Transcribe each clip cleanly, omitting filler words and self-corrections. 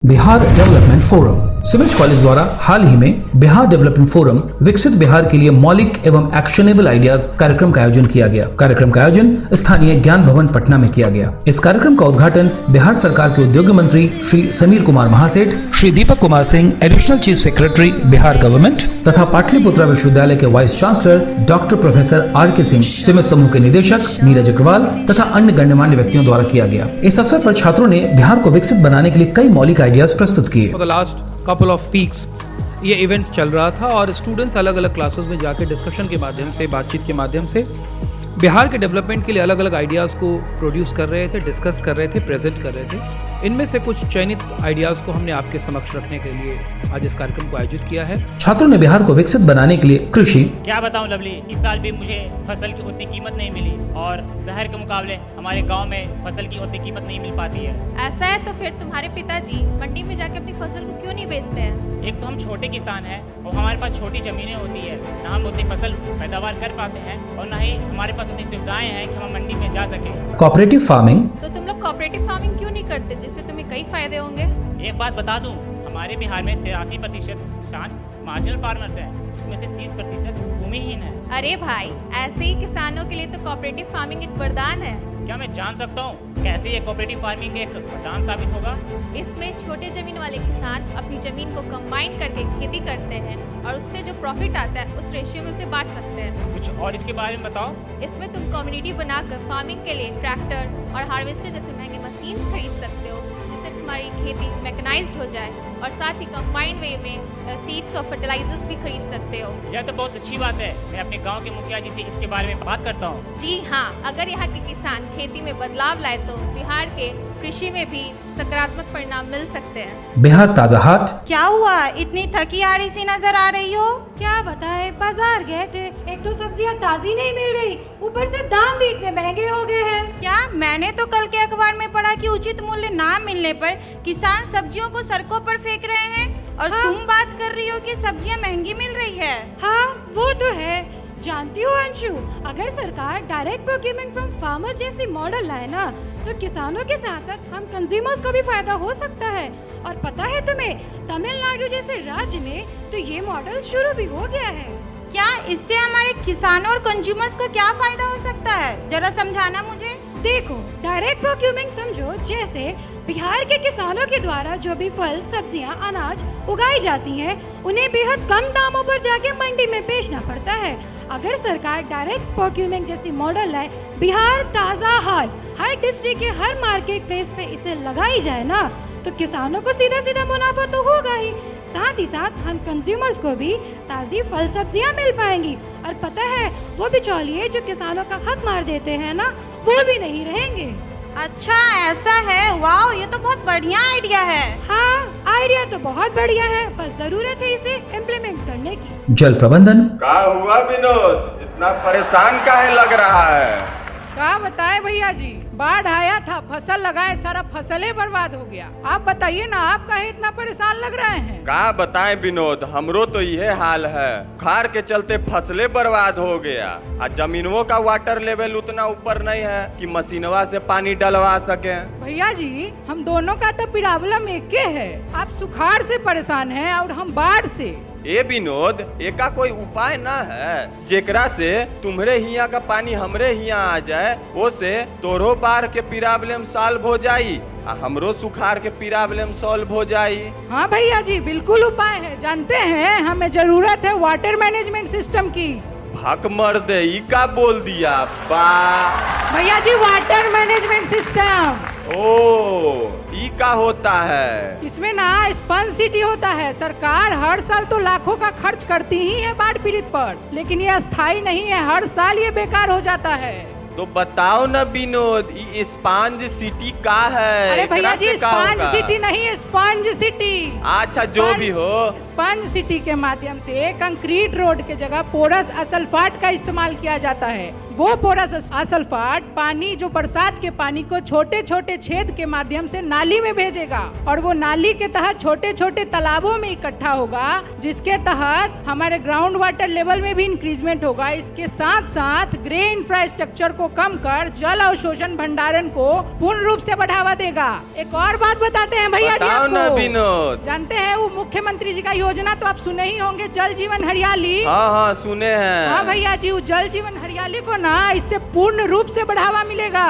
Bihar development forum civils college द्वारा हाल ही में Bihar development forum विकसित बिहार के लिए मौलिक एवं एक्शनेबल आइडियाज कार्यक्रम का आयोजन किया गया। कार्यक्रम का आयोजन स्थानीय ज्ञान भवन पटना में किया गया। इस कार्यक्रम का उद्घाटन बिहार सरकार के उद्योग मंत्री Shri Sameer Kumar Mahaseth, Shri Deepak Kumar Singh, additional chief secretary Bihar government तथा पाटलिपुत्रा विश्वविद्यालय के vice chancellor doctor professor R.K. Singh, सीमित समूह के निदेशक नीरज अग्रवाल तथा अन्य गण्यमान्य व्यक्तियों द्वारा किया गया। इस अवसर पर छात्रों ने बिहार को विकसित बनाने के लिए कई मौलिक आइडियाज प्रस्तुत किए। For the last couple of weeks ये इवेंट चल रहा था और स्टूडेंट्स अलग अलग क्लासेस में जाकर डिस्कशन के माध्यम से, बातचीत के माध्यम से बिहार के डेवलपमेंट के लिए अलग अलग आइडियाज़ को प्रोड्यूस कर रहे थे, डिस्कस कर रहे थे, प्रेजेंट कर रहे थे। इनमें से कुछ चयनित आइडियाज़ को हमने आपके समक्ष रखने के लिए आज इस कार्यक्रम को आयोजित किया है। छात्रों ने बिहार को विकसित बनाने के लिए कृषि, क्या बताऊं लवली, इस साल भी मुझे फसल की उतनी कीमत नहीं मिली और शहर के मुकाबले हमारे गांव में फसल की उतनी कीमत नहीं मिल पाती है। ऐसा है तो फिर तुम्हारे पिताजी मंडी में जाके अपनी फसल को क्यों नहीं बेचते हैं? एक तो हम छोटे किसान हैं और हमारे पास छोटी जमीनें होती है, ना हम उतनी फसल पैदावार कर पाते हैं और ना ही हमारे पास उतनी सुविधाएं हैं कि हम मंडी में जा सके। कोऑपरेटिव फार्मिंग, तो तुम लोग कोऑपरेटिव फार्मिंग क्यों नहीं करते, जिससे तुम्हें कई फायदे होंगे? एक बात बता दूं, हमारे बिहार में 83% किसान मार्जिनल फार्मर्स हैं, उसमें से 30% भूमिहीन है। अरे भाई, ऐसे ही किसानों के लिए तो कोऑपरेटिव फार्मिंग एक वरदान है। क्या मैं जान सकता हूँ कैसे ये कोऑपरेटिव फार्मिंग एक वरदान साबित होगा? इसमें छोटे जमीन वाले किसान अपनी जमीन को कंबाइन करके खेती करते हैं और उससे जो प्रॉफिट आता है उस रेशियो में उसे बांट सकते हैं। कुछ और इसके बारे में बताओ। इसमें तुम कम्युनिटी बनाकर फार्मिंग के लिए ट्रैक्टर और हार्वेस्टर जैसे महंगे मशीन्स खरीद सकते हो, जिससे तुम्हारी खेती मैकेनाइज्ड हो जाए और साथ ही कंबाइंड वे में सीड्स और फर्टिलाइजर्स भी खरीद सकते हो। यह तो बहुत अच्छी बात है। मैं अपने गांव के मुखिया जी से इसके बारे में बात करता हूँ। जी हाँ, अगर यहाँ के किसान खेती में बदलाव लाए तो बिहार के कृषि में भी सकारात्मक परिणाम मिल सकते हैं। बिहार ताजा हाट। क्या हुआ, इतनी थकी हारी सी नजर आ रही हो? क्या बताएं, बाजार गए थे, एक तो सब्जियां ताजी नहीं मिल रही, ऊपर से दाम भी इतने महंगे हो गए हैं। क्या, मैंने तो कल के अखबार में पढ़ा कि उचित मूल्य ना मिलने पर किसान सब्जियों को सड़कों पर फेंक रहे हैं और हाँ? तुम बात कर रही हो कि सब्जियां महंगी मिल रही है। हाँ, वो तो है। जानती हो अंशु, अगर सरकार डायरेक्ट प्रोक्यूरमेंट फ्रॉम फार्मर्स जैसी मॉडल लाए ना, तो किसानों के साथ साथ हम कंज्यूमर्स को भी फायदा हो सकता है। और पता है तुम्हें, तमिलनाडु जैसे राज्य में तो ये मॉडल शुरू भी हो गया है। क्या इससे हमारे किसानों और कंज्यूमर्स को क्या फायदा हो सकता है, जरा समझाना मुझे। देखो, डायरेक्ट प्रोक्यूरमेंट समझो जैसे बिहार के किसानों के द्वारा जो भी फल, सब्जियां, अनाज उगाई जाती हैं, उन्हें बेहद कम दामों पर जाके मंडी में बेचना पड़ता है। अगर सरकार डायरेक्ट प्रोक्यूरमेंट जैसी मॉडल लाए, बिहार ताज़ा हाट हर डिस्ट्रिक्ट के हर मार्केट प्लेस पे इसे लगाई जाए ना, तो किसानों को सीधा सीधा मुनाफा तो होगा ही, साथ ही साथ हम कंज्यूमर्स को भी ताज़ी फल सब्जियां मिल पाएंगी। और पता है, वो बिचौलिए जो किसानों का हक मार देते हैं ना, वो भी नहीं रहेंगे। अच्छा, ऐसा है। वाह, ये तो बहुत बढ़िया आइडिया है। हाँ, आइडिया तो बहुत बढ़िया है, बस जरूरत है इसे इम्प्लीमेंट करने की। जल प्रबंधन। क्या हुआ विनोद, इतना परेशान काहे लग रहा है? क्या बताएं भैया जी, बाढ़ आया था, फसल लगाए, सारा फसलें बर्बाद हो गया। आप बताइए ना, आप काहे इतना परेशान लग रहे हैं? क्या बताएं विनोद, हमरो तो यह हाल है। खार के चलते फसलें बर्बाद हो गया और जमीनों का वाटर लेवल उतना ऊपर नहीं है कि मशीनवा से पानी डलवा सके। भैया जी, हम दोनों का तो प्रॉब्लम एक ही है। आप सुखाड़ से परेशान हैं और हम बाढ़ से। ए विनोद, एका कोई उपाय ना है जेकरा से तुम्हरे हिया का पानी हमरे हिया आ जाए, वो से तोरो बाढ़ के प्रॉब्लम सॉल्व हो जाई आ हमरो सुखाड़ के प्रॉब्लम सॉल्व हो जाई। हाँ भैया जी, बिल्कुल उपाय है। जानते हैं, हमें जरूरत है वाटर मैनेजमेंट सिस्टम की। भक मर दे, ई का बोल दिया बा भैया जी, वाटर मैनेजमेंट सिस्टम। ओ, ई का होता है? इसमें ना स्पंज सिटी होता है। सरकार हर साल तो लाखों का खर्च करती ही है बाढ़ पीड़ित पर, लेकिन ये अस्थायी नहीं है, हर साल ये बेकार हो जाता है। तो बताओ न विनोद, ये स्पंज सिटी का है? अरे भैया जी, एकरा से का स्पंज होगा? सिटी नहीं है, स्पंज सिटी। अच्छा, जो भी हो। स्पंज सिटी के माध्यम से कंक्रीट रोड के जगह पोरस असल्फाट का इस्तेमाल किया जाता है। वो पोरस असल्फाट पानी जो बरसात के पानी को छोटे छोटे छेद के माध्यम से नाली में भेजेगा और वो नाली के तहत छोटे छोटे तालाबों में इकट्ठा होगा, जिसके तहत हमारे ग्राउंड वाटर लेवल में भी इंक्रीजमेंट होगा। इसके साथ साथ ग्रे इंफ्रास्ट्रक्चर को कम कर जल अवशोषण भंडारण को पूर्ण रूप से बढ़ावा देगा। एक और बात बताते हैं भैया जी आपको, जानते हैं वो मुख्यमंत्री जी का योजना तो आप सुने ही होंगे, जल जीवन हरियाली। हाँ सुने हैं। हाँ भैया जी, वो जल जीवन हरियाली को ना इससे पूर्ण रूप से बढ़ावा मिलेगा।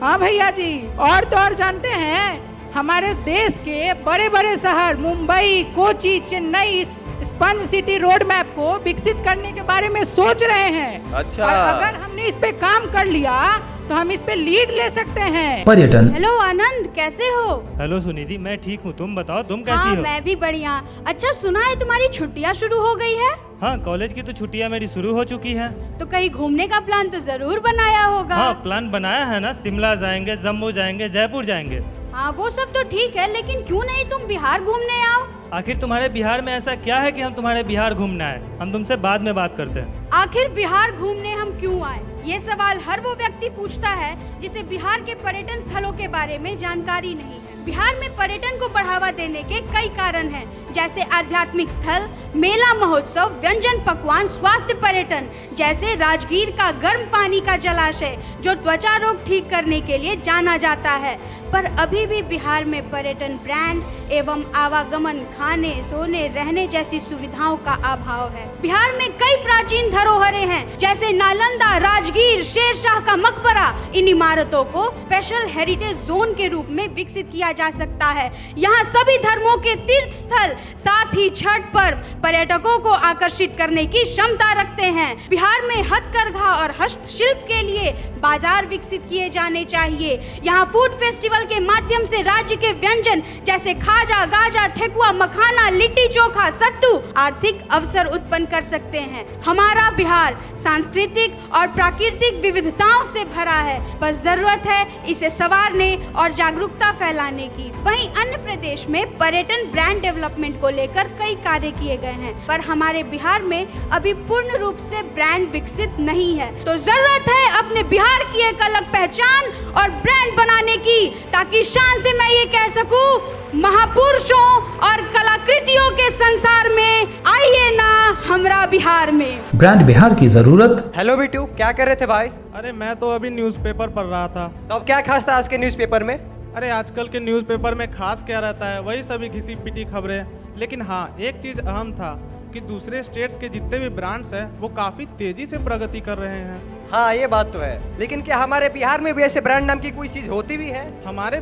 हाँ भैया जी, और तो और जानते हैं हमारे देश के बड़े बड़े शहर Mumbai, Kochi, Chennai sponge city road map को विकसित करने के बारे में सोच रहे हैं। अच्छा। और अगर हमने इस पे काम कर लिया तो हम इस पे लीड ले सकते हैं। पर्यटन। हेलो आनंद, कैसे हो? हेलो सुनिधि, मैं ठीक हूँ, तुम बताओ तुम कैसी हो? मैं भी बढ़िया। अच्छा, सुना है तुम्हारी छुट्टियाँ शुरू हो गई है? हाँ, कॉलेज की तो छुट्टियाँ मेरी शुरू हो चुकी हैं। तो कहीं घूमने का प्लान तो जरूर बनाया होगा। हाँ, प्लान बनाया है ना, शिमला जाएंगे, जम्मू जाएंगे, जयपुर जाएंगे। हाँ, वो सब तो ठीक है, लेकिन क्यों नहीं तुम बिहार घूमने आओ? आखिर तुम्हारे बिहार में ऐसा क्या है कि हम तुम्हारे बिहार घूमना है? हम तुमसे बाद में बात करते हैं। आखिर बिहार घूमने हम क्यों आए? ये सवाल हर वो व्यक्ति पूछता है जिसे बिहार के पर्यटन स्थलों के बारे में जानकारी नहीं है। बिहार में पर्यटन को बढ़ावा देने के कई कारण हैं, जैसे आध्यात्मिक स्थल, मेला महोत्सव, व्यंजन पकवान, स्वास्थ्य पर्यटन, जैसे राजगीर का गर्म पानी का जलाशय जो त्वचा रोग ठीक करने के लिए जाना जाता है। पर अभी भी बिहार में पर्यटन ब्रांड एवं आवागमन, खाने, सोने, रहने जैसी सुविधाओं का अभाव है। बिहार में कई प्राचीन धरोहरें हैं, जैसे नालंदा, राजगीर, शेरशाह का मकबरा। इन इमारतों को स्पेशल हेरिटेज जोन के रूप में विकसित किया जा सकता है। यहाँ सभी धर्मों के तीर्थ स्थल, साथ ही छठ पर्व पर्यटकों को आकर्षित करने की क्षमता रखते हैं। बिहार में हथकरघा और हस्तशिल्प के लिए बाजार विकसित किए जाने चाहिए। यहाँ फूड फेस्टिवल के माध्यम से राज्य के व्यंजन जैसे खाजा, गाजा, ठेकुआ, मखाना, लिट्टी चोखा, सत्तू आर्थिक अवसर उत्पन्न कर सकते हैं। हमारा बिहार सांस्कृतिक और प्राकृतिक विविधताओं से भरा है, बस जरूरत है इसे संवारने और जागरूकता फैलाने की। वहीं अन्य प्रदेश में पर्यटन ब्रांड डेवलपमेंट को लेकर कई कार्य किए गए हैं, पर हमारे बिहार में अभी पूर्ण रूप से ब्रांड विकसित नहीं है। तो जरूरत है अपने बिहार की एक अलग पहचान और ब्रांड बनाने की, ताकि शान से मैं ये कह सकूं, महापुरुषों और कलाकृतियों के संसार में आइए ना हमरा बिहार में। ब्रांड बिहार की जरूरत। हेलो बिट्टू, क्या कर रहे थे भाई? अरे मैं तो अभी न्यूज़पेपर पढ़ रहा था। तो अब क्या खास था आज के न्यूज़पेपर में? अरे आजकल के न्यूज़पेपर में खास क्या रहता है, वही सभी घिसी पिटी खबरें। लेकिन हाँ, एक चीज़ अहम था कि दूसरे स्टेट्स के जितने भी ब्रांड्स हैं वो काफ़ी तेज़ी से प्रगति कर रहे हैं। हाँ, ये बात तो है, लेकिन क्या हमारे बिहार में भी ऐसे ब्रांड नाम की कोई चीज़ होती भी है? हमारे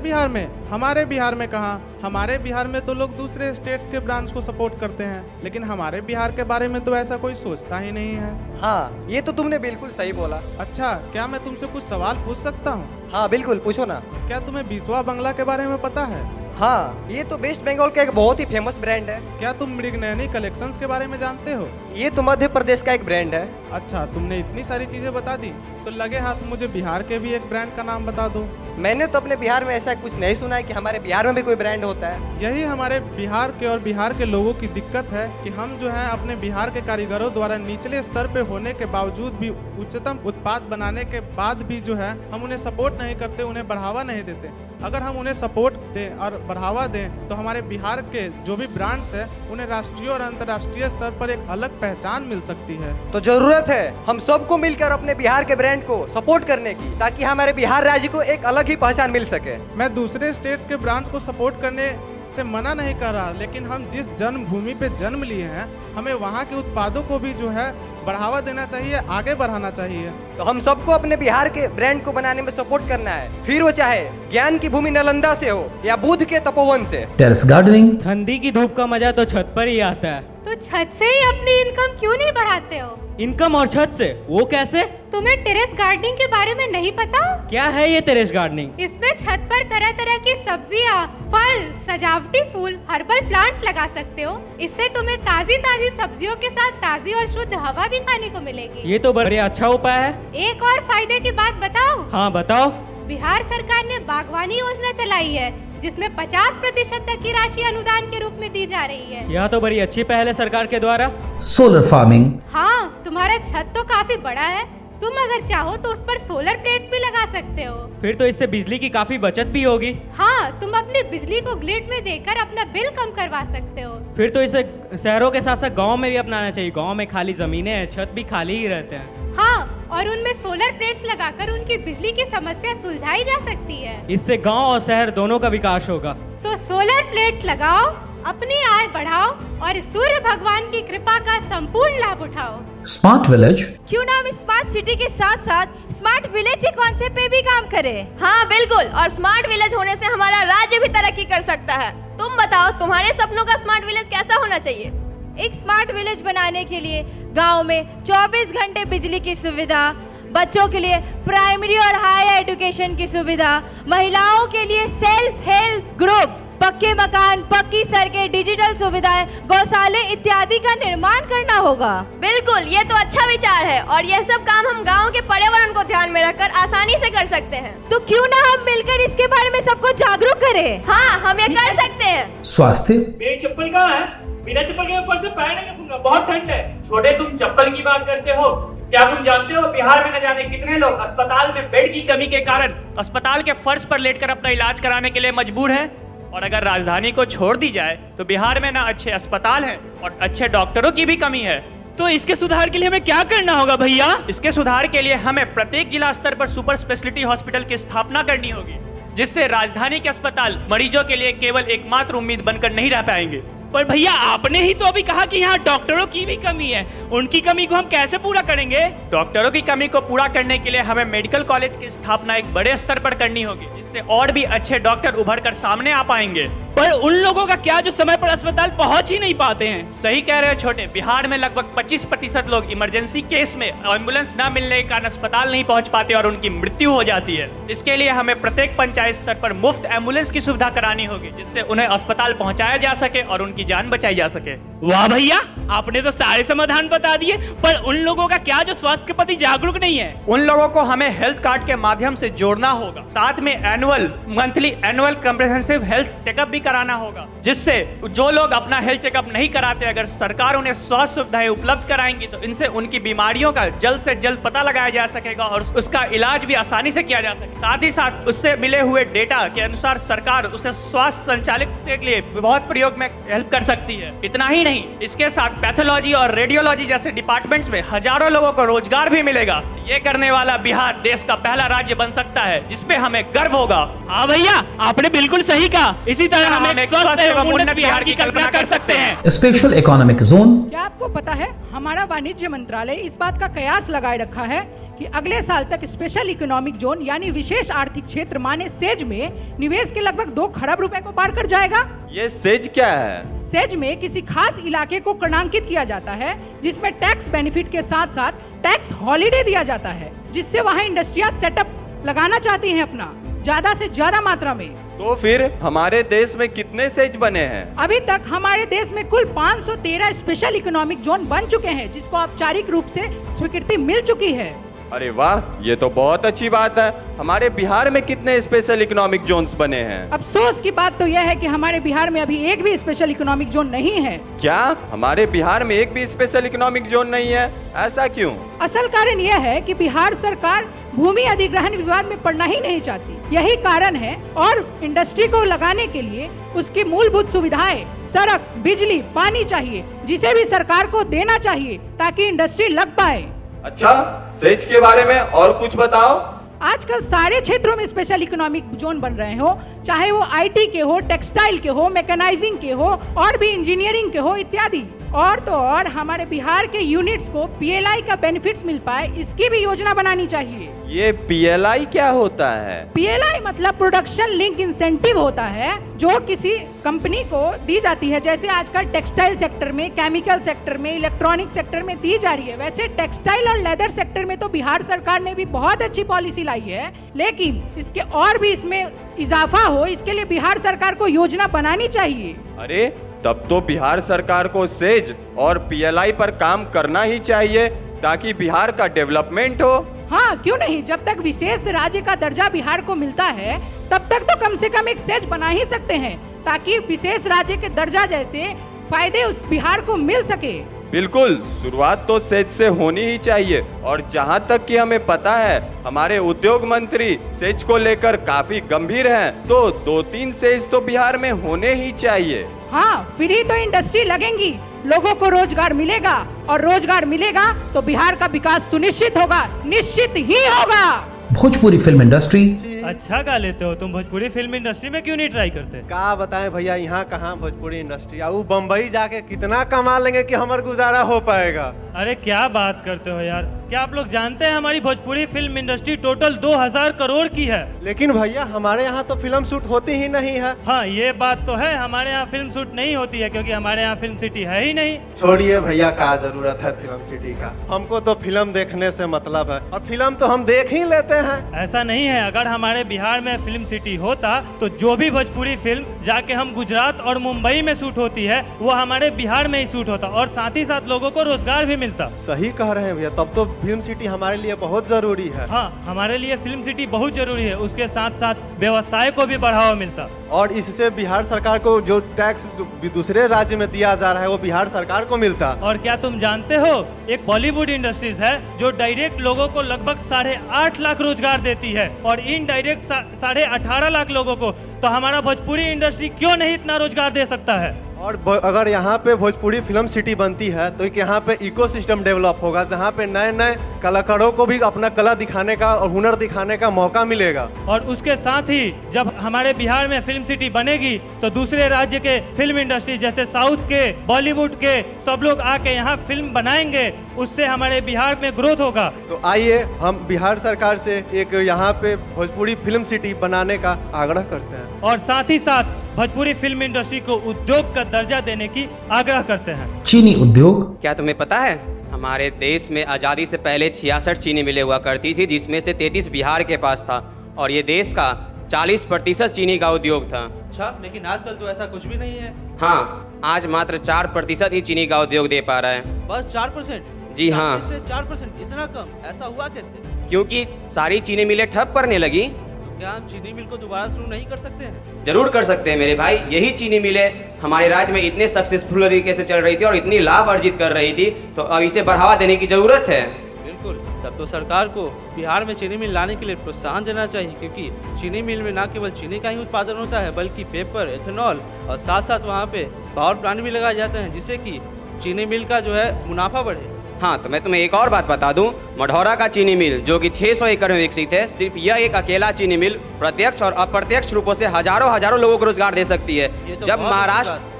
बिहार में कहाँ? हमारे बिहार में तो लोग दूसरे स्टेट्स के ब्रांड्स को सपोर्ट करते हैं, लेकिन हमारे बिहार के बारे में तो ऐसा कोई सोचता ही नहीं है। हाँ, ये तो तुमने बिल्कुल सही बोला। अच्छा, क्या मैं तुमसे कुछ सवाल पूछ सकता हूँ? हाँ बिल्कुल, पूछो ना। क्या तुम्हें बिस्वा बंगला के बारे में पता है? हाँ, ये तो वेस्ट बंगाल का एक बहुत ही फेमस ब्रांड है। क्या तुम मृगनयनी कलेक्शंस के बारे में जानते हो? ये तो मध्य प्रदेश का एक ब्रांड है। अच्छा, तुमने इतनी सारी चीजें बता दी, तो लगे हाथ मुझे बिहार के भी एक ब्रांड का नाम बता दो। मैंने तो अपने बिहार में ऐसा कुछ नहीं सुना है कि हमारे बिहार में भी कोई ब्रांड होता है। यही हमारे बिहार के और बिहार के लोगों की दिक्कत है कि हम जो है अपने बिहार के कारीगरों द्वारा निचले स्तर पे होने के बावजूद भी, उच्चतम उत्पाद बनाने के बाद भी जो है हम उन्हें सपोर्ट नहीं करते, उन्हें बढ़ावा नहीं देते। अगर हम उन्हें सपोर्ट दें और बढ़ावा दें तो हमारे बिहार के जो भी ब्रांड्स हैं उन्हें राष्ट्रीय और अंतर्राष्ट्रीय स्तर पर एक अलग पहचान मिल सकती है। तो जरूरत है हम सबको मिलकर अपने बिहार के ब्रांड को सपोर्ट करने की, ताकि हमारे बिहार राज्य को एक अलग ही पहचान मिल सके। मैं दूसरे स्टेट्स के ब्रांड्स को सपोर्ट करने से मना नहीं कर रहा, लेकिन हम जिस जन्मभूमि पे जन्म लिए हैं हमें वहाँ के उत्पादों को भी जो है बढ़ावा देना चाहिए, आगे बढ़ाना चाहिए। तो हम सबको अपने बिहार के ब्रांड को बनाने में सपोर्ट करना है, फिर वो चाहे ज्ञान की भूमि नालंदा से हो या बुद्ध के तपोवन से। Terrace gardening. ठंडी की धूप का मजा तो छत पर ही आता है। तो छत से ही अपनी इनकम क्यों नहीं बढ़ाते हो? इनकम और छत से? वो कैसे? तुम्हें टेरेस गार्डनिंग के बारे में नहीं पता? क्या है ये टेरेस गार्डनिंग? इसमें छत पर तरह तरह की सब्जियां, फल, सजावटी फूल, हर्बल प्लांट्स लगा सकते हो। इससे तुम्हें ताजी ताजी सब्जियों के साथ ताजी और शुद्ध हवा भी खाने को मिलेगी। ये तो बड़े अच्छा उपाय है। एक और फायदे की बात बताओ। हाँ बताओ। बिहार सरकार ने बागवानी योजना चलाई है, जिसमें 50% तक की राशि अनुदान के रूप में दी जा रही है। यह तो बड़ी अच्छी पहल है सरकार के द्वारा। Solar farming. हाँ, तुम्हारा छत तो काफी बड़ा है, तुम अगर चाहो तो उस पर सोलर प्लेट्स भी लगा सकते हो। फिर तो इससे बिजली की काफी बचत भी होगी। हाँ, तुम अपनी बिजली को ग्रिड में देकर अपना बिल कम करवा सकते हो। फिर तो इसे शहरों के साथ साथ गांव में भी अपनाना चाहिए। गांव में खाली जमीनें हैं, छत भी खाली ही रहते हैं। हाँ, और उनमें सोलर प्लेट्स लगाकर उनकी बिजली की समस्या सुलझाई जा सकती है। इससे गांव और शहर दोनों का विकास होगा। तो सोलर प्लेट्स लगाओ, अपनी आय बढ़ाओ और सूर्य भगवान की कृपा का संपूर्ण लाभ उठाओ। स्मार्ट विलेज, क्यों ना हम स्मार्ट सिटी के साथ साथ स्मार्ट विलेज के कॉन्सेप्ट पे भी काम करें। हाँ बिल्कुल, और स्मार्ट विलेज होने से हमारा राज्य भी तरक्की कर सकता है। तुम बताओ, तुम्हारे सपनों का स्मार्ट विलेज कैसा होना चाहिए? एक स्मार्ट विलेज बनाने के लिए गांव में 24 घंटे बिजली की सुविधा, बच्चों के लिए प्राइमरी और हाई एजुकेशन की सुविधा, महिलाओं के लिए सेल्फ हेल्प ग्रुप, पक्के मकान, पक्की सड़कें, डिजिटल सुविधाएं, गौशाले इत्यादि का निर्माण करना होगा। बिल्कुल, ये तो अच्छा विचार है और यह सब काम हम गांव के पर्यावरण को ध्यान में रखकर आसानी से कर सकते हैं। तो क्यों ना हम मिलकर इसके बारे में सबको जागरूक करें। हाँ, हम ये कर सकते हैं। स्वास्थ्य, मेरी चप्पल कहाँ है? बिना चप्पल के मैं फर्श से पैर नहीं रखूंगा, बहुत ठंड है। छोटे, तुम चप्पल की बात करते हो, क्या तुम जानते हो बिहार में न जाने कितने लोग अस्पताल में बेड की कमी के कारण अस्पताल के फर्श पर लेटकर अपना इलाज कराने के लिए मजबूर हैं? और अगर राजधानी को छोड़ दी जाए तो बिहार में ना अच्छे अस्पताल हैं और अच्छे डॉक्टरों की भी कमी है। तो इसके सुधार के लिए हमें क्या करना होगा भैया? इसके सुधार के लिए हमें प्रत्येक जिला स्तर पर सुपर स्पेशलिटी हॉस्पिटल की स्थापना करनी होगी, जिससे राजधानी के अस्पताल मरीजों के लिए केवल एकमात्र उम्मीद बनकर नहीं रह पाएंगे। पर भैया, आपने ही तो अभी कहा कि यहाँ डॉक्टरों की भी कमी है। उनकी कमी को हम कैसे पूरा करेंगे? डॉक्टरों की कमी को पूरा करने के लिए हमें मेडिकल कॉलेज की स्थापना एक बड़े स्तर पर करनी होगी, जिससे और भी अच्छे डॉक्टर उभर कर सामने आ पाएंगे। पर उन लोगों का क्या जो समय पर अस्पताल पहुंच ही नहीं पाते हैं? सही कह रहे हो छोटे, बिहार में लगभग 25% लोग इमरजेंसी केस में एम्बुलेंस न मिलने के कारण अस्पताल नहीं पहुंच पाते और उनकी मृत्यु हो जाती है। इसके लिए हमें प्रत्येक पंचायत स्तर पर मुफ्त एम्बुलेंस की सुविधा करानी होगी, जिससे उन्हें अस्पताल पहुंचाया जा सके और उनकी जान बचाई जा सके। वाह भैया, आपने तो सारे समाधान बता दिए, पर उन लोगों का क्या जो स्वास्थ्य के प्रति जागरूक नहीं है? उन लोगों को हमें हेल्थ कार्ड के माध्यम से जोड़ना होगा, साथ में monthly annual comprehensive health checkup भी कराना होगा, जिससे जो लोग अपना हेल्थ चेकअप नहीं कराते, अगर सरकार उन्हें स्वास्थ्य सुविधाएं उपलब्ध कराएंगी तो इनसे उनकी बीमारियों का जल्द से जल्द पता लगाया जा सकेगा और उसका इलाज भी आसानी से किया जा सके। साथ ही साथ उससे मिले हुए डेटा के अनुसार सरकार उसे स्वास्थ्य संचालित के लिए बहुत प्रयोग में हेल्प कर सकती है। इतना ही नहीं, इसके साथ पैथोलॉजी और रेडियोलॉजी जैसे डिपार्टमेंट्स में हजारों लोगों को रोजगार भी मिलेगा। ये करने वाला बिहार देश का पहला राज्य बन सकता है, जिसपे हमें गर्व होगा। हाँ भैया, आपने बिल्कुल सही कहा। इसी तरह हम एक स्वस्थ एवं उन्नत बिहार की कल्पना कर सकते हैं। स्पेशल इकोनॉमिक जोन, क्या आपको पता है हमारा वाणिज्य मंत्रालय इस बात का कयास लगाए रखा है कि अगले साल तक स्पेशल इकोनॉमिक जोन यानी विशेष आर्थिक क्षेत्र माने सेज में निवेश के लगभग 2 खरब रुपए को पार कर जाएगा। ये सेज क्या है? सेज में किसी खास इलाके को कर्णांकित किया जाता है, जिसमें टैक्स बेनिफिट के साथ साथ टैक्स हॉलिडे दिया जाता है, जिससे वहाँ इंडस्ट्रियां सेटअप लगाना चाहती हैं अपना ज्यादा से ज्यादा मात्रा में। तो फिर हमारे देश में कितने सेज बने हैं? अभी तक हमारे देश में कुल 513 स्पेशल इकोनॉमिक जोन बन चुके हैं, जिसको औपचारिक रूप से स्वीकृति मिल चुकी है। अरे वाह, ये तो बहुत अच्छी बात है। हमारे बिहार में कितने स्पेशल इकोनॉमिक जोन्स बने हैं? अफसोस की बात तो यह है कि हमारे बिहार में अभी एक भी स्पेशल इकोनॉमिक जोन नहीं है। क्या हमारे बिहार में एक भी स्पेशल इकोनॉमिक जोन नहीं है? ऐसा क्यों? असल कारण यह है कि बिहार सरकार भूमि अधिग्रहण विवाद में पड़ना ही नहीं चाहती। यही कारण है, और इंडस्ट्री को लगाने के लिए उसकी मूलभूत सुविधाएं, सड़क, बिजली, पानी चाहिए, जिसे भी सरकार को देना चाहिए ताकि इंडस्ट्री लग पाए। अच्छा, सेज के बारे में और कुछ बताओ। आजकल सारे क्षेत्रों में स्पेशल इकोनॉमिक जोन बन रहे हो, चाहे वो आईटी के हो, टेक्सटाइल के हो, मैकेनाइजिंग के हो और भी इंजीनियरिंग के हो इत्यादि। और तो और हमारे बिहार के यूनिट्स को पीएलआई का बेनिफिट्स मिल पाए, इसकी भी योजना बनानी चाहिए। ये पीएलआई क्या होता है? पीएलआई मतलब प्रोडक्शन लिंक इंसेंटिव होता है, जो किसी कंपनी को दी जाती है। जैसे आजकल टेक्सटाइल सेक्टर में, केमिकल सेक्टर में, इलेक्ट्रॉनिक सेक्टर में दी जा रही है, वैसे टेक्सटाइल और लेदर सेक्टर में तो बिहार सरकार ने भी बहुत अच्छी पॉलिसी लाई है, लेकिन इसके और भी इसमें इजाफा हो, इसके लिए बिहार सरकार को योजना बनानी चाहिए। अरे तब तो बिहार सरकार को सेज और पीएलआई पर काम करना ही चाहिए, ताकि बिहार का डेवलपमेंट हो। हाँ, क्यों नहीं। जब तक विशेष राज्य का दर्जा बिहार को मिलता है, तब तक तो कम से कम एक सेज बना ही सकते हैं, ताकि विशेष राज्य के दर्जा जैसे फायदे उस बिहार को मिल सके। बिल्कुल, शुरुआत तो सेज से होनी ही चाहिए। और जहाँ तक कि हमें पता है हमारे उद्योग मंत्री सेज को लेकर काफी गंभीर हैं, तो 2-3 सेज तो बिहार में होने ही चाहिए। हाँ, फिर ही तो इंडस्ट्री लगेंगी, लोगों को रोजगार मिलेगा, और रोजगार मिलेगा तो बिहार का विकास सुनिश्चित होगा, निश्चित ही होगा। Bhojpuri film industry. अच्छा गा लेते हो तुम, भोजपुरी फिल्म इंडस्ट्री में क्यों नहीं ट्राई करते? क्या बताएं भैया, यहाँ कहाँ भोजपुरी इंडस्ट्री, वो बम्बई जाके कितना कमा लेंगे कि हमारा गुजारा हो पाएगा। अरे क्या बात करते हो यार, क्या आप लोग जानते हैं हमारी Bhojpuri film industry total 2000 crore की है। लेकिन भैया हमारे यहाँ तो फिल्म शूट होती ही नहीं है। हाँ ये बात तो है, हमारे यहाँ फिल्म शूट नहीं होती है क्योंकि हमारे यहाँ फिल्म सिटी है ही नहीं। छोड़िए भैया, क्या जरूरत है फिल्म सिटी का, हमको तो फिल्म देखने से मतलब है, और फिल्म तो हम देख ही लेते हैं। ऐसा नहीं है, अगर हमारे बिहार में फिल्म सिटी होता तो जो भी भोजपुरी फिल्म जाके हम गुजरात और मुंबई में शूट होती है वो हमारे बिहार में ही शूट होता, और साथ ही साथ लोगों को रोजगार भी मिलता। सही कह रहे हैं भैया, तब तो फिल्म सिटी हमारे लिए बहुत जरूरी है। हाँ, हमारे लिए फिल्म सिटी बहुत जरूरी है, उसके साथ साथ व्यवसाय को भी बढ़ावा मिलता। और इससे बिहार सरकार को जो टैक्स दूसरे राज्य में दिया जा रहा है वो बिहार सरकार को मिलता। और क्या तुम जानते हो, एक बॉलीवुड इंडस्ट्रीज है जो डायरेक्ट लोगों को लगभग 8.5 लाख रोजगार देती है, और इनडायरेक्ट 18.5 लाख लोगों को। तो हमारा भोजपुरी इंडस्ट्री क्यों नहीं इतना रोजगार दे सकता है? और अगर यहाँ पे भोजपुरी फिल्म सिटी बनती है तो यहाँ पे इकोसिस्टम डेवलप होगा, जहाँ पे नए नए कलाकारों को भी अपना कला दिखाने का और हुनर दिखाने का मौका मिलेगा। और उसके साथ ही जब हमारे बिहार में फिल्म सिटी बनेगी तो दूसरे राज्य के फिल्म इंडस्ट्री जैसे साउथ के, बॉलीवुड के सब लोग आके यहाँ फिल्म बनाएंगे, उससे हमारे बिहार में ग्रोथ होगा। तो आइए हम बिहार सरकार से एक यहाँ पे भोजपुरी फिल्म सिटी बनाने का आग्रह करते हैं, और साथ ही साथ भोजपुरी फिल्म इंडस्ट्री को उद्योग का दर्जा देने की आग्रह करते हैं। चीनी उद्योग। क्या तुम्हें पता है हमारे देश में आज़ादी से पहले 66 चीनी मिलें हुआ करती थी, जिसमें से 33 बिहार के पास था, और ये देश का 40% चीनी का उद्योग था। अच्छा, लेकिन आजकल तो ऐसा कुछ भी नहीं है। हाँ, आज मात्र 4% ही चीनी का उद्योग दे पा रहा है। बस 4%? जी हाँ। 4%? इतना कम? ऐसा हुआ कैसे? क्योंकि सारी चीनी मिलें ठप पड़ने लगी। क्या हम चीनी मिल को दोबारा शुरू नहीं कर सकते हैं? जरूर कर सकते हैं मेरे भाई, यही चीनी मिलें हमारे राज्य में इतने सक्सेसफुल तरीके से चल रही थी और इतनी लाभ अर्जित कर रही थी, तो अब इसे बढ़ावा देने की जरूरत है। बिल्कुल, तब तो सरकार को बिहार में चीनी मिल लाने के लिए प्रोत्साहन देना चाहिए, क्योंकि चीनी मिल में न केवल चीनी का ही उत्पादन होता है बल्कि पेपर, एथेनॉल और साथ साथ वहाँ पे पावर प्लांट भी लगाए जाते हैं, जिससे कि चीनी मिल का जो है मुनाफा बढ़े। हाँ, तो मैं तुम्हें एक और बात बता दूं, मढ़ौरा का चीनी मिल जो कि 600 एकड़ में विकसित है, सिर्फ यह एक अकेला चीनी मिल प्रत्यक्ष और अप्रत्यक्ष रूपों से हजारों लोगों को रोजगार दे सकती है।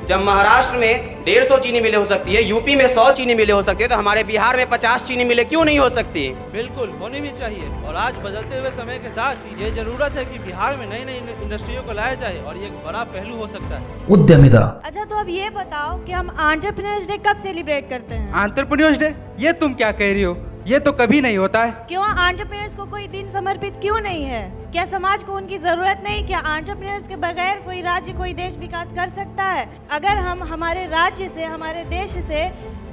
जब महाराष्ट्र में 150 चीनी मिलें हो सकती है, यूपी में 100 चीनी मिलें हो सकती है, तो हमारे बिहार में 50 चीनी मिलें क्यों नहीं हो सकती? बिल्कुल होनी भी चाहिए। और आज बदलते हुए समय के साथ ये जरूरत है कि बिहार में नई नई इंडस्ट्रियों को लाया जाए, और ये एक बड़ा पहलू हो सकता है। उद्यमिता। अच्छा, तो अब ये बताओ कि हम एंटरप्रेन्योर्स डे कब सेलिब्रेट करते हैं? Entrepreneurs day? ये तुम क्या कह रही हो, ये तो कभी नहीं होता है। क्यों एंटरप्रेन्योर्स को कोई दिन समर्पित क्यों नहीं है? क्या समाज को उनकी जरूरत नहीं? क्या एंटरप्रेन्योर्स के बगैर कोई राज्य, कोई देश विकास कर सकता है? अगर हम हमारे राज्य से, हमारे देश से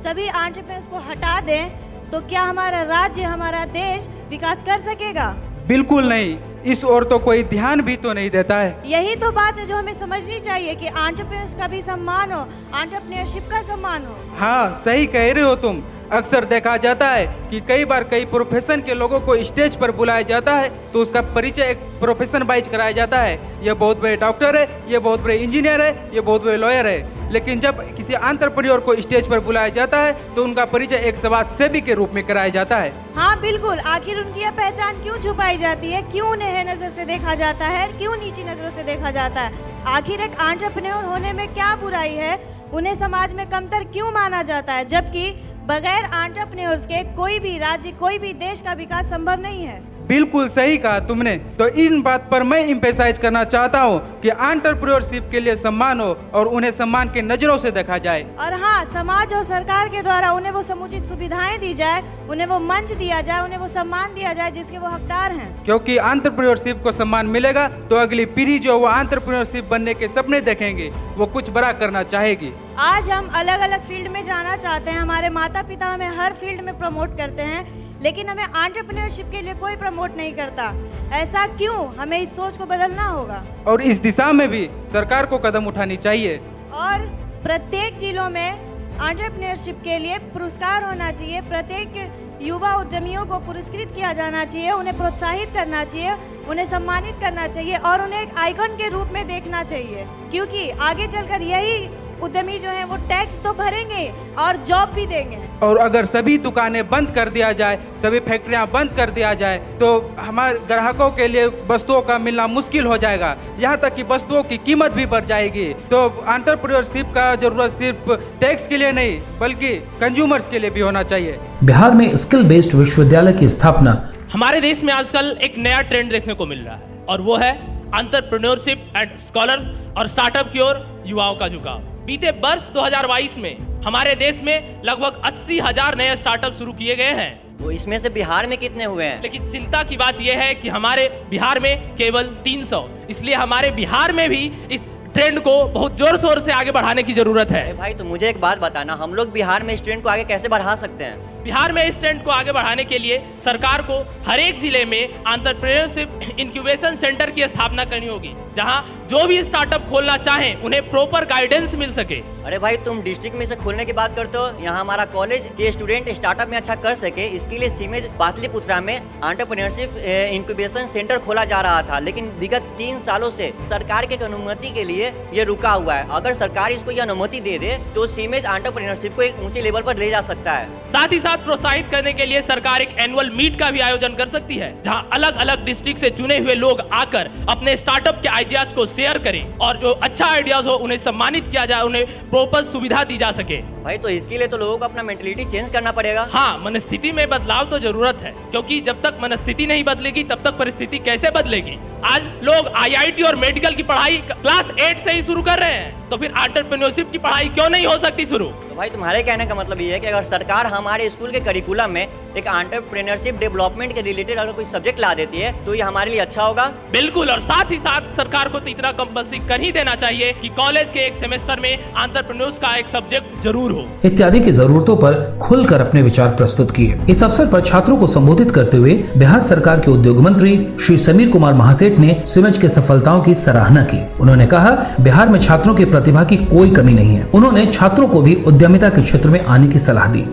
सभी एंटरप्रेन्योर्स को हटा दें तो क्या हमारा राज्य, हमारा देश विकास कर सकेगा? बिल्कुल नहीं, इस ओर तो कोई ध्यान भी तो नहीं देता है। यही तो बात है जो हमें समझनी चाहिए कि एंटरप्रेन्योर्स का भी सम्मान हो, एंटरप्रेन्योरशिप का सम्मान हो। हाँ, सही कह रहे हो तुम। अक्सर देखा जाता है कि कई बार कई प्रोफेशन के लोगों को स्टेज पर बुलाया जाता है तो उसका परिचय एक प्रोफेशन वाइज कराया जाता है। ये बहुत बड़े डॉक्टर है, ये बहुत बड़े इंजीनियर है, ये बहुत बड़े लॉयर है। लेकिन जब किसी एंटरप्रेन्योर को स्टेज पर बुलाया जाता है तो उनका परिचय एक समाज सेवी के रूप में कराया जाता है। हाँ बिल्कुल, आखिर उनकी यह पहचान क्यों छुपाई जाती है? क्यों उन्हें नजर से देखा जाता है? क्यों नीची नजरों से देखा जाता है? आखिर एक एंटरप्रेन्योर होने में क्या बुराई है? उन्हें समाज में कमतर क्यों माना जाता है, जबकि बगैर एंटरप्रेन्योर्स के कोई भी राज्य, कोई भी देश का विकास संभव नहीं है? बिल्कुल सही कहा तुमने। तो इन बात पर मैं एम्फेसाइज करना चाहता हूँ कि एंटरप्रेन्योरशिप के लिए सम्मान हो और उन्हें सम्मान के नजरों से देखा जाए। और हाँ, समाज और सरकार के द्वारा उन्हें वो समुचित सुविधाएं दी जाए, उन्हें वो मंच दिया जाए, उन्हें वो सम्मान दिया जाए जिसके वो हकदार हैं। क्योंकि एंटरप्रेन्योरशिप को सम्मान मिलेगा तो अगली पीढ़ी जो वो एंटरप्रेन्योरशिप बनने के सपने देखेंगे वो कुछ बड़ा करना चाहेगी। आज हम अलग अलग फील्ड में जाना चाहते हैं, हमारे माता पिता हमें हर फील्ड में प्रमोट करते हैं, लेकिन हमें एंटरप्रेन्योरशिप के लिए कोई प्रमोट नहीं करता। ऐसा क्यों? हमें इस सोच को बदलना होगा और इस दिशा में भी सरकार को कदम उठानी चाहिए। और प्रत्येक जिलों में एंटरप्रेन्योरशिप के लिए पुरस्कार होना चाहिए। प्रत्येक युवा उद्यमियों को पुरस्कृत किया जाना चाहिए, उन्हें प्रोत्साहित करना चाहिए, उन्हें सम्मानित करना चाहिए और उन्हें एक आइकन के रूप में देखना चाहिए, क्योंकि आगे चलकर यही उद्यमी जो हैं वो टैक्स तो भरेंगे और जॉब भी देंगे। और अगर सभी दुकानें बंद कर दिया जाए, सभी फैक्ट्रियां बंद कर दिया जाए, तो हमारे ग्राहकों के लिए वस्तुओं का मिलना मुश्किल हो जाएगा, यहाँ तक कि वस्तुओं की कीमत भी बढ़ जाएगी। तो एंटरप्रेन्योरशिप का जरूरत सिर्फ टैक्स के लिए नहीं बल्कि कंज्यूमर्स के लिए भी होना चाहिए। बिहार में स्किल बेस्ड विश्वविद्यालय की स्थापना। हमारे देश में आजकल एक नया ट्रेंड देखने को मिल रहा है और वो है एंटरप्रेन्योरशिप एंड स्कॉलर और स्टार्टअप की ओर युवाओं का झुकाव। बीते वर्ष 2022 में हमारे देश में लगभग 80,000 नए स्टार्टअप शुरू किए गए हैं। वो इसमें से बिहार में कितने हुए हैं? लेकिन चिंता की बात यह है कि हमारे बिहार में केवल 300। इसलिए हमारे बिहार में भी इस ट्रेंड को बहुत जोर शोर से आगे बढ़ाने की जरूरत है। भाई तो मुझे एक बात बताना, हम लोग बिहार में इस ट्रेंड को आगे कैसे बढ़ा सकते हैं? बिहार में इस ट्रेंड को आगे बढ़ाने के लिए सरकार को हर एक जिले में एंटरप्रेन्योरशिप इंक्यूबेशन सेंटर की स्थापना करनी होगी, जहां जो भी स्टार्टअप खोलना चाहें उन्हें प्रॉपर गाइडेंस मिल सके। अरे भाई तुम डिस्ट्रिक्ट में से खोलने की बात करते हो, यहाँ हमारा कॉलेज के स्टूडेंट स्टार्टअप में अच्छा कर सके इसके लिए सीमेज पाटलिपुत्रा में एंटरप्रेन्योरशिप इंक्यूबेशन सेंटर खोला जा रहा था, लेकिन विगत 3 सालों से सरकार के अनुमति के लिए ये रुका हुआ है। अगर सरकार इसको ये अनुमति दे दे तो सीमेज एंटरप्रेन्योरशिप को एक ऊंचे लेवल पर ले जा सकता है। साथ ही साथ प्रोत्साहित करने के लिए सरकार एक एनुअल मीट का भी आयोजन कर सकती है, जहां अलग अलग डिस्ट्रिक्ट से चुने हुए लोग आकर अपने स्टार्टअप के आइडियाज को शेयर करें और जो अच्छा आइडियाज हो उन्हें सम्मानित किया जाए, उन्हें प्रॉपर सुविधा दी जा सके। भाई तो इसके लिए तो लोगों को अपना मेंटलिटी चेंज करना पड़ेगा। हाँ, मनस्थिति में बदलाव तो जरूरत है, क्योंकि जब तक मनस्थिति नहीं बदलेगी तब तक परिस्थिति कैसे बदलेगी। आज लोग आईआईटी और मेडिकल की पढ़ाई क्लास 8 से ही शुरू कर रहे हैं, तो फिर एंटरप्रेन्योरशिप की पढ़ाई क्यों नहीं हो सकती शुरू? तो भाई तुम्हारे कहने का मतलब ये है कि अगर सरकार हमारे स्कूल के करिकुलम में एक एंटरप्रेन्योरशिप डेवलपमेंट के रिलेटेड अगर कोई सब्जेक्ट ला देती है तो ये हमारे लिए अच्छा होगा। बिल्कुल, और साथ ही साथ सरकार को तो इतना कंपल्सरी कर ही देना चाहिए कि कॉलेज के एक सेमेस्टर में एंटरप्रेन्योर्स का एक सब्जेक्ट जरूर हो। इत्यादि की जरूरतों पर खुलकर अपने विचार प्रस्तुत किए। इस अवसर पर छात्रों को संबोधित करते हुए बिहार सरकार के उद्योग मंत्री श्री समीर कुमार महासेठ ने सिमेज के सफलताओं की सराहना की। उन्होंने कहा, बिहार में छात्रों की प्रतिभा की कोई कमी नहीं है। उन्होंने छात्रों को भी उद्यमिता के क्षेत्र में आने की सलाह दी।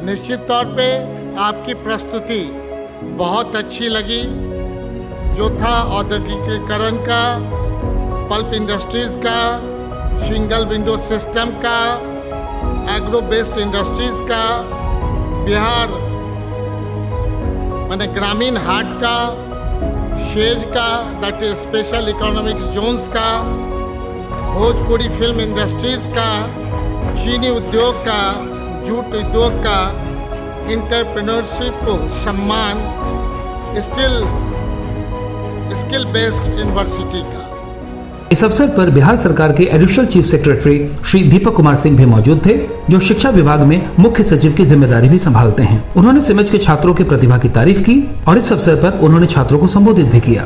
निश्चित तौर पे आपकी प्रस्तुति बहुत अच्छी लगी। जो था औद्योगिकीकरण का, पल्प इंडस्ट्रीज का, सिंगल विंडो सिस्टम का, एग्रो बेस्ड इंडस्ट्रीज का, बिहार माने ग्रामीण हाट का, शेज का that is special economic zones का, भोजपुरी फिल्म इंडस्ट्रीज का, चीनी उद्योग का, जूट उद्योग का, एंटरप्रेन्योरशिप को सम्मान, स्किल बेस्ड यूनिवर्सिटी का। इस अवसर पर बिहार सरकार के additional chief secretary Shri Deepak Kumar Singh भी मौजूद थे, जो शिक्षा विभाग में मुख्य सचिव की जिम्मेदारी भी संभालते हैं। उन्होंने सिमेज के छात्रों की प्रतिभा की तारीफ की और इस अवसर पर उन्होंने छात्रों को संबोधित भी किया।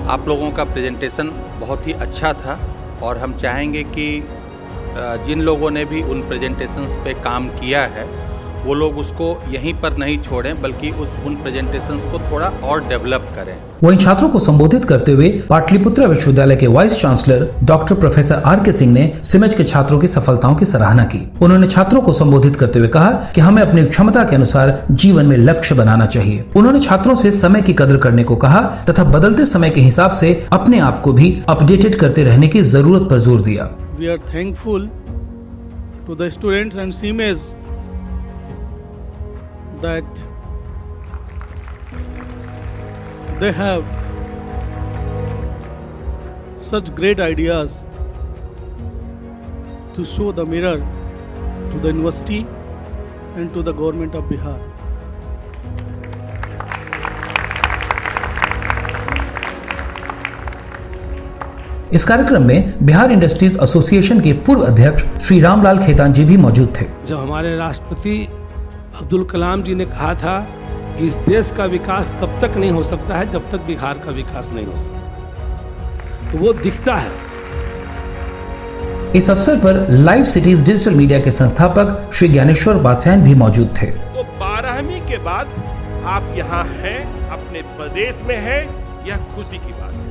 आप लोगों का प्रेजेंटेशन बहुत ही अच्छा था और हम चाहेंगे कि जिन लोगों ने भी उन प्रेजेंटेशंस पे काम किया है वो लोग उसको यहीं पर नहीं छोड़ें, बल्कि उन प्रेजेंटेशंस को थोड़ा और डेवलप करें। वहीं छात्रों को संबोधित करते हुए पाटलिपुत्रा विश्वविद्यालय के vice chancellor doctor professor are के सिंह ने सिमेज के छात्रों की सफलताओं की सराहना की। उन्होंने छात्रों को संबोधित करते हुए कहा कि हमें अपनी क्षमता के अनुसार जीवन में लक्ष्य बनाना चाहिए। उन्होंने छात्रों से समय की कदर करने को कहा तथा बदलते समय के हिसाब से अपने आप को भी अपडेटेड करते रहने की जरूरत पर जोर दिया। We are thankful to the students and Siemens that they have such great ideas to show the mirror to the university and to the government of Bihar. इस कार्यक्रम में बिहार इंडस्ट्रीज एसोसिएशन के पूर्व अध्यक्ष श्री रामलाल खेतान जी भी मौजूद थे। जब हमारे राष्ट्रपति अब्दुल कलाम जी ने कहा था कि इस देश का विकास तब तक नहीं हो सकता है जब तक बिहार का विकास नहीं हो सकता, तो वो दिखता है। इस अवसर पर लाइव सिटीज डिजिटल मीडिया के संस्थापक श्री ज्ञानेश्वर बादशाहन भी मौजूद थे। तो 12वीं के बाद आप यहाँ हैं, अपने प्रदेश में हैं, यह खुशी की बात है।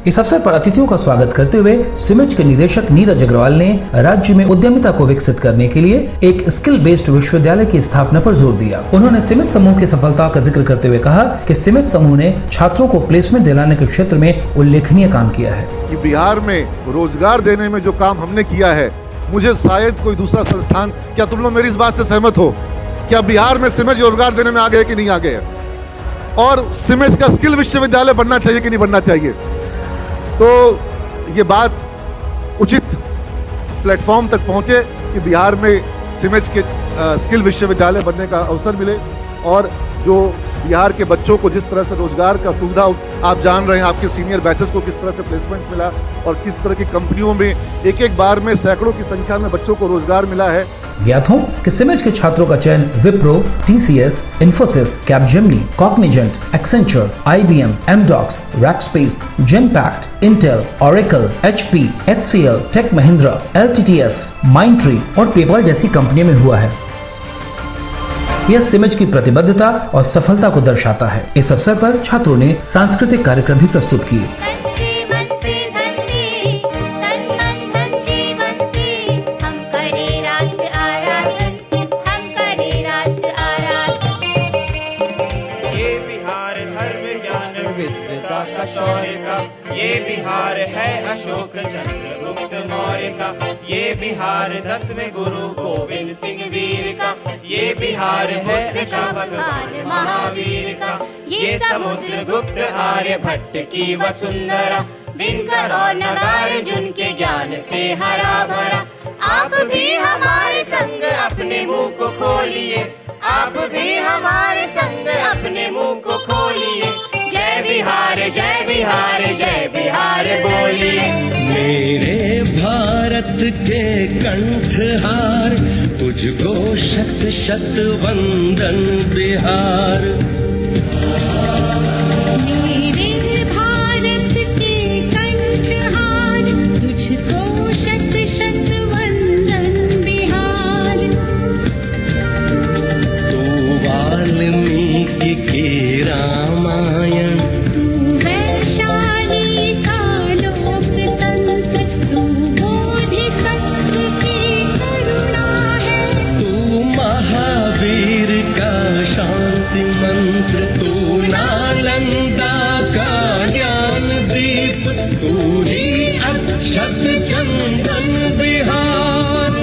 इस अवसर पर अतिथियों का स्वागत करते हुए सिमेज के निदेशक नीरज अग्रवाल ने राज्य में उद्यमिता को विकसित करने के लिए एक स्किल बेस्ड विश्वविद्यालय की स्थापना पर जोर दिया। उन्होंने सिमेज समूह की सफलता का जिक्र करते हुए कहा कि सिमेज समूह ने छात्रों को प्लेसमेंट दिलाने के क्षेत्र में उल्लेखनीय काम किया है। कि बिहार में रोजगार देने में जो काम हमने किया है, मुझे शायद कोई दूसरा संस्थान, क्या तुम लोग मेरी इस बात से सहमत हो? क्या बिहार में सिमेज रोजगार देने में आगे है कि नहीं आगे है? और सिमेज का स्किल विश्वविद्यालय बनना चाहिए कि नहीं बनना चाहिए? तो ये बात उचित प्लेटफॉर्म तक पहुंचे कि बिहार में सिमेज के स्किल विश्वविद्यालय बनने का अवसर मिले और जो बिहार के बच्चों को जिस तरह से रोजगार का सुविधा आप जान रहे हैं, आपके सीनियर बैचेस को किस तरह से प्लेसमेंट मिला और किस तरह की कंपनियों में एक बार में सैकड़ों की संख्या में बच्चों को रोजगार मिला है। ज्ञात हो कि सिमेज के छात्रों का चयन Wipro, TCS, Infosys, Capgemini, Cognizant, Accenture, IBM, Amdocs, Rackspace, Genpact, Intel, Oracle, HP, HCL, Tech Mahindra, LTTS, Mindtree और पेपाल जैसी कंपनियों में हुआ है। यह सिमेज की प्रतिबद्धता और सफलता को दर्शाता है। इस अवसर पर छात्रों ने सांस्कृतिक कार्यक्रम भी प्रस्तुत किए। ये बिहार है अशोक चंद्र गुप्त मौर्य का, ये बिहार 10वें गुरु गोविंद सिंह वीर का, ये बिहार है भगवान महावीर का, ये समुद्र गुप्त आर्यभट्ट की वसुंधरा, दिनकर और नागार्जुन के ज्ञान से हरा भरा। आप भी हमारे संग अपने मुंह को खोलिए, आप भी हमारे संग अपने मुंह को खोलिए। जय बिहार जय बिहार जय बिहार बोलिए। मेरे भारत के कंठहार, तुझको शत शत वंदन बिहार। मेरे भारत के कंठहार, तुझको शत शत वंदन बिहार। तू वाल्मीकि की रामायण, तू वैशाली का लोकतंत्र, तू बोधिसत्व की करुणा है। तू महावीर का शांति मंत्र, तू नालंदा का ज्ञान दीप, तू ही अक्षत चंदन बिहार।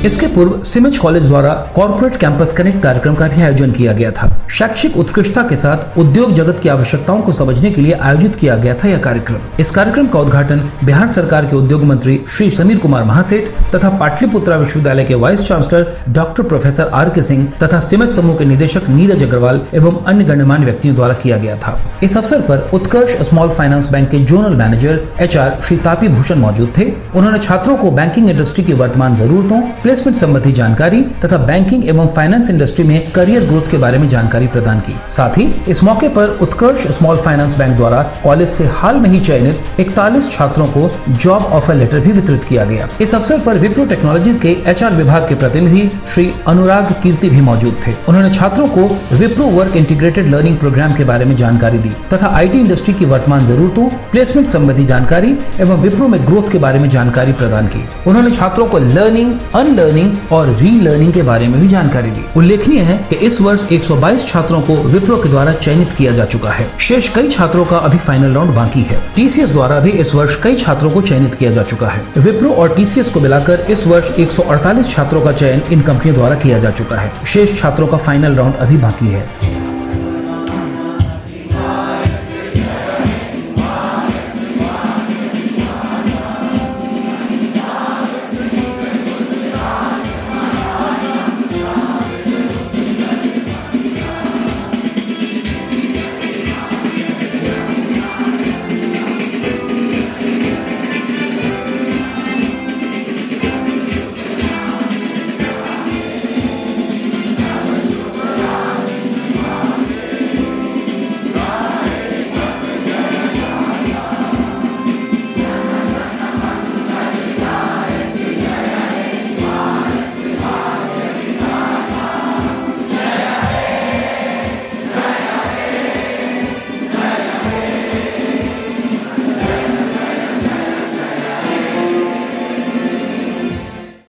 इसके पूर्व सिमेज कॉलेज द्वारा कॉर्पोरेट कैंपस कनेक्ट कार्यक्रम का भी आयोजन किया गया था। शैक्षिक उत्कृष्टता के साथ उद्योग जगत की आवश्यकताओं को समझने के लिए आयोजित किया गया था यह कार्यक्रम। इस कार्यक्रम का उद्घाटन बिहार सरकार के उद्योग मंत्री श्री समीर कुमार महासेठ तथा पाटलिपुत्रा विश्वविद्यालय के vice chancellor doctor professor RK Singh तथा सिमेज समूह के निदेशक नीरज अग्रवाल एवं अन्य गणमान्य व्यक्तियों द्वारा किया गया था। इस अवसर पर उत्कर्ष स्मॉल फाइनेंस बैंक के zonal manager HR Shri Tapi Bhushan मौजूद थे। उन्होंने छात्रों को बैंकिंग इंडस्ट्री की वर्तमान जरूरतों, प्लेसमेंट संबंधी जानकारी तथा बैंकिंग एवं फाइनेंस इंडस्ट्री में करियर ग्रोथ के बारे में जानकारी प्रदान की। साथ ही इस मौके पर उत्कर्ष स्मॉल फाइनेंस बैंक द्वारा कॉलेज से हाल में ही चयनित 41 छात्रों को जॉब ऑफर लेटर भी वितरित किया गया। इस अवसर पर विप्रो टेक्नोलॉजीज के HR विभाग के प्रतिनिधि श्री अनुराग कीर्ति भी मौजूद थे। उन्होंने छात्रों को Wipro work integrated learning programme के बारे में जानकारी दी तथा IT इंडस्ट्री की वर्तमान जरूरतों, प्लेसमेंट संबंधी जानकारी एवं विप्रो में ग्रोथ के बारे में जानकारी प्रदान की। उन्होंने छात्रों को लर्निंग, अनलर्निंग और रीलर्निंग के बारे में भी जानकारी दी। उल्लेखनीय है कि इस वर्ष 122 छात्रों को विप्रो के द्वारा चयनित किया जा चुका है। शेष कई छात्रों का अभी फाइनल राउंड बाकी है। TCS द्वारा भी इस वर्ष कई छात्रों को चयनित किया जा चुका है। विप्रो और TCS को मिलाकर इस वर्ष 148 छात्रों का चयन इन कंपनियों द्वारा किया जा चुका है। शेष छात्रों का फाइनल राउंड अभी बाकी है।